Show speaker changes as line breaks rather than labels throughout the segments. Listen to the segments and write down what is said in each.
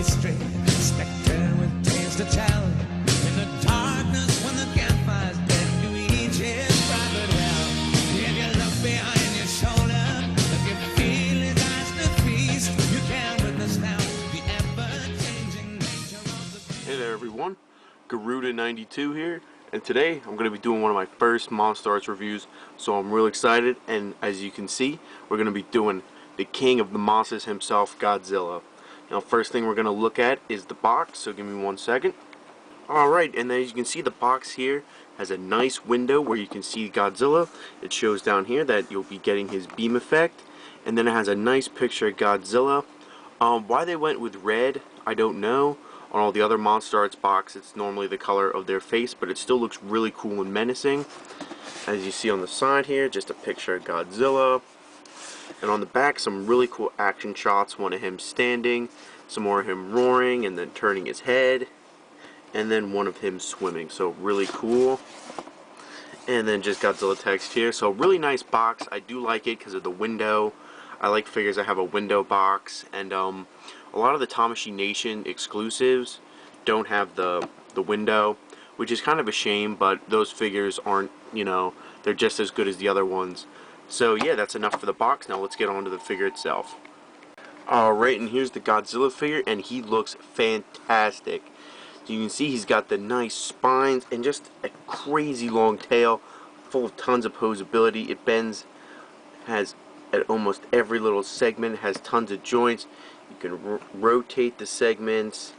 straight. Spectre with tales to tell. In the darkness when the campfire's dead, to each his private hell. If you look behind your shoulder, if you feel his eyes to feast, you can witness now the ever-changing nature of the beast.
Hey there everyone, Garuda92 here, and today I'm going to be doing one of my first MonsterArts reviews, so I'm real excited. And as you can see, we're going to be doing the king of the monsters himself, Godzilla. Now first thing we're going to look at is the box, so give me 1 second. Alright, and as you can see, the box here has a nice window where you can see Godzilla. It shows down here that you'll be getting his beam effect, and then it has a nice picture of Godzilla. Why they went with red, I don't know. On all the other MonsterArts box, it's normally the color of their face, but it still looks really cool and menacing. As you see on the side here, just a picture of Godzilla. And on the back, some really cool action shots. One of him standing, some more of him roaring, and then turning his head. And then one of him swimming, so really cool. And then just Godzilla text here, so really nice box. I do like it because of the window. I like figures that have a window box, and a lot of the Tamashii Nation exclusives don't have the window, which is kind of a shame, but those figures aren't, you know, they're just as good as the other ones. So yeah, that's enough for the box. Now let's get on to the figure itself. Alright, and here's the Godzilla figure, and he looks fantastic. You can see he's got the nice spines and just a crazy long tail full of tons of posability. It bends, has at almost every little segment, has tons of joints. You can rotate the segments.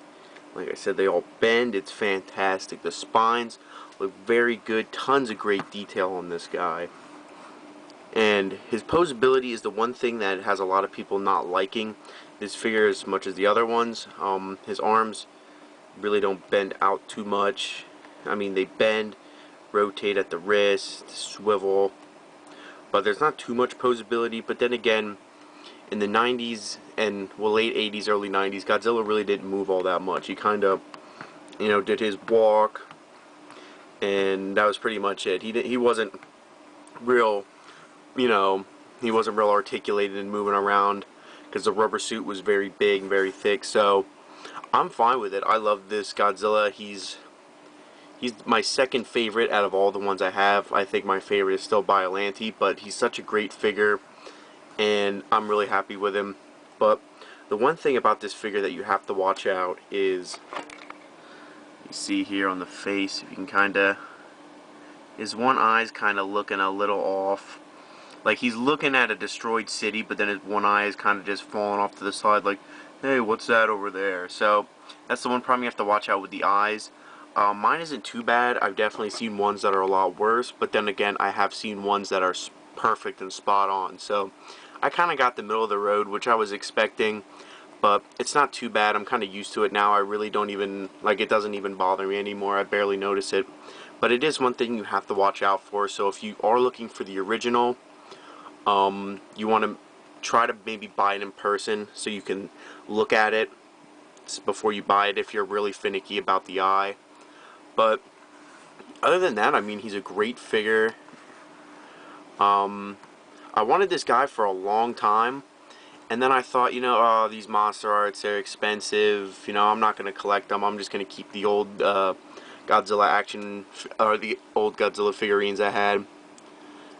Like I said, they all bend. It's fantastic. The spines look very good. Tons of great detail on this guy. And his posability is the one thing that has a lot of people not liking this figure as much as the other ones. His arms really don't bend out too much. I mean, they bend, rotate at the wrist, swivel, but there's not too much posability. But then again, in the 90s and, well, late 80s, early 90s, Godzilla really didn't move all that much. He kind of, you know, did his walk, and that was pretty much it. He wasn't real, you know, he wasn't real articulated and moving around because the rubber suit was very big and very thick. So I'm fine with it. I love this Godzilla. He's my second favorite out of all the ones I have. I think my favorite is still Biollante, but he's such a great figure, and I'm really happy with him. But the one thing about this figure that you have to watch out is, you see here on the face, if you can kinda, his one eye's kinda looking a little off. Like he's looking at a destroyed city, but then his one eye is kinda just falling off to the side like, hey, what's that over there? So that's the one problem you have to watch out with the eyes. Mine isn't too bad. I've definitely seen ones that are a lot worse, but then again, I have seen ones that are perfect and spot on. So I kind of got the middle of the road, which I was expecting, but it's not too bad. I'm kind of used to it now. I really don't even, like, it doesn't even bother me anymore. I barely notice it. But it is one thing you have to watch out for. So if you are looking for the original, you want to try to maybe buy it in person so you can look at it before you buy it if you're really finicky about the eye. But other than that, I mean, he's a great figure. I wanted this guy for a long time, and then I thought, you know, oh, these MonsterArts, they're expensive, you know, I'm not going to collect them. I'm just going to keep the old Godzilla action, or the old Godzilla figurines I had.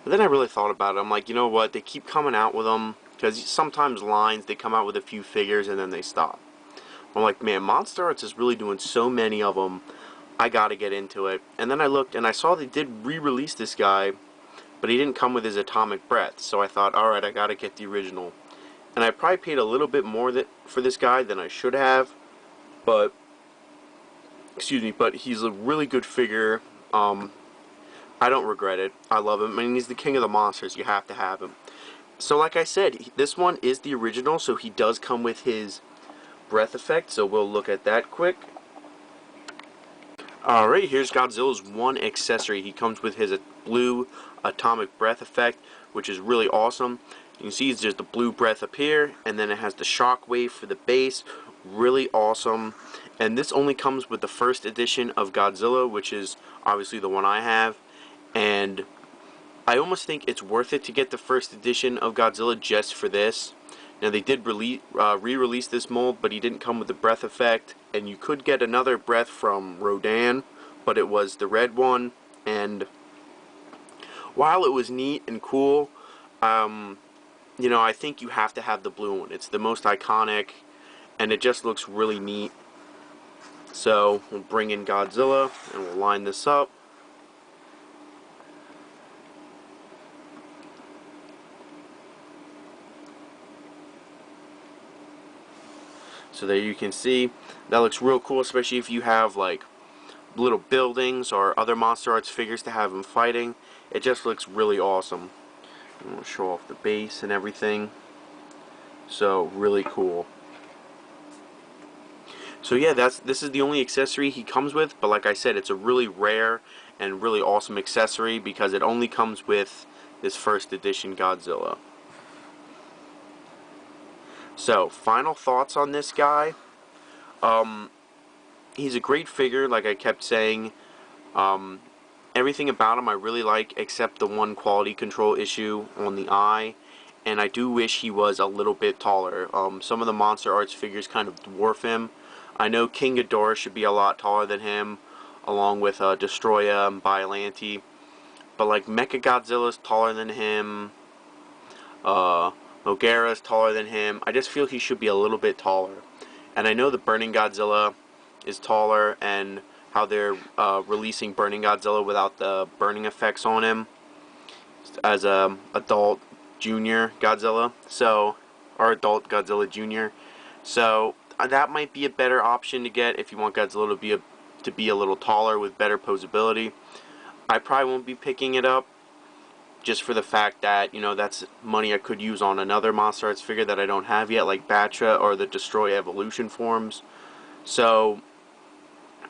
But then I really thought about it. I'm like, you know what, they keep coming out with them, because sometimes lines, they come out with a few figures and then they stop. I'm like, man, MonsterArts is really doing so many of them. I gotta get into it. And then I looked and I saw they did re-release this guy, but he didn't come with his atomic breath. So I thought, alright, I gotta get the original. And I probably paid a little bit more for this guy than I should have, but excuse me, but he's a really good figure. I don't regret it. I love him. I mean, he's the king of the monsters. You have to have him. So like I said, this one is the original, so he does come with his breath effect, so we'll look at that quick. Alright, here's Godzilla's one accessory. He comes with his blue atomic breath effect, which is really awesome. You can see it's just the blue breath up here, and then it has the shock wave for the base. Really awesome. And this only comes with the first edition of Godzilla, which is obviously the one I have. And I almost think it's worth it to get the first edition of Godzilla just for this, Now they did re-release this mold, but he didn't come with the breath effect, and you could get another breath from Rodan, but it was the red one. And while it was neat and cool, you know, I think you have to have the blue one. It's the most iconic, and it just looks really neat. So we'll bring in Godzilla, and we'll line this up. So there you can see, that looks real cool, especially if you have like little buildings or other MonsterArts figures to have them fighting. It just looks really awesome. And we'll show off the base and everything. So really cool. So yeah, this is the only accessory he comes with, but like I said, it's a really rare and really awesome accessory because it only comes with this first edition Godzilla. So, final thoughts on this guy. He's a great figure, like I kept saying. Everything about him I really like, except the one quality control issue on the eye. And I do wish he was a little bit taller. Some of the MonsterArts figures kind of dwarf him. I know King Ghidorah should be a lot taller than him, along with Destroya and Biollante. But like Mechagodzilla's taller than him. Mogera's taller than him. I just feel he should be a little bit taller. And I know the Burning Godzilla is taller, and how they're releasing Burning Godzilla without the burning effects on him as a adult junior Godzilla. So, or adult Godzilla Junior. So that might be a better option to get if you want Godzilla to be a little taller with better posability. I probably won't be picking it up, just for the fact that, you know, that's money I could use on another MonsterArts figure that I don't have yet, like Batra or the Destroy Evolution forms. So,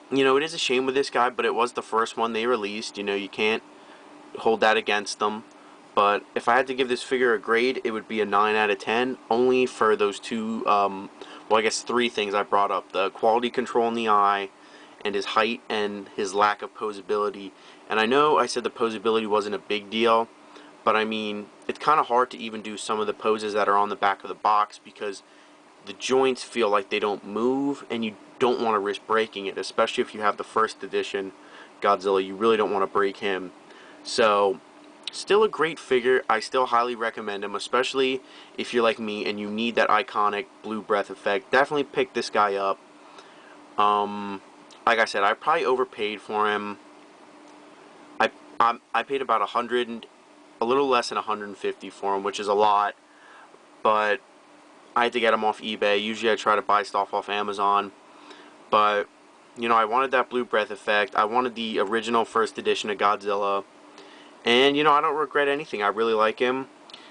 you know, it is a shame with this guy, but it was the first one they released. You know, you can't hold that against them. But if I had to give this figure a grade, it would be a 9 out of 10, only for those two, well, I guess 3 things I brought up. The quality control in the eye, and his height, and his lack of posability. And I know I said the posability wasn't a big deal, but I mean, it's kind of hard to even do some of the poses that are on the back of the box because the joints feel like they don't move, and you don't want to risk breaking it, especially if you have the first edition Godzilla. You really don't want to break him. So, still a great figure. I still highly recommend him, especially if you're like me and you need that iconic blue breath effect. Definitely pick this guy up. Like I said, I probably overpaid for him. I paid about a little less than 150 for him, which is a lot, but I had to get him off eBay. Usually I try to buy stuff off Amazon, but you know, I wanted that blue breath effect. I wanted the original first edition of Godzilla, and you know, I don't regret anything. I really like him.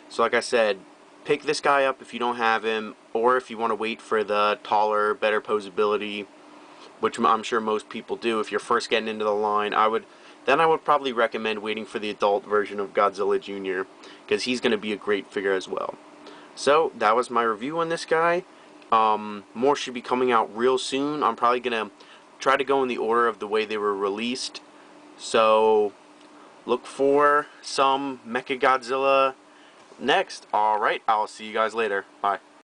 So like I said, pick this guy up if you don't have him, or if you want to wait for the taller, better posability, which I'm sure most people do. If you're first getting into the line, I would probably recommend waiting for the adult version of Godzilla Jr., because he's going to be a great figure as well. So, that was my review on this guy. More should be coming out real soon. I'm probably going to try to go in the order of the way they were released. So, look for some Mechagodzilla next. Alright, I'll see you guys later. Bye.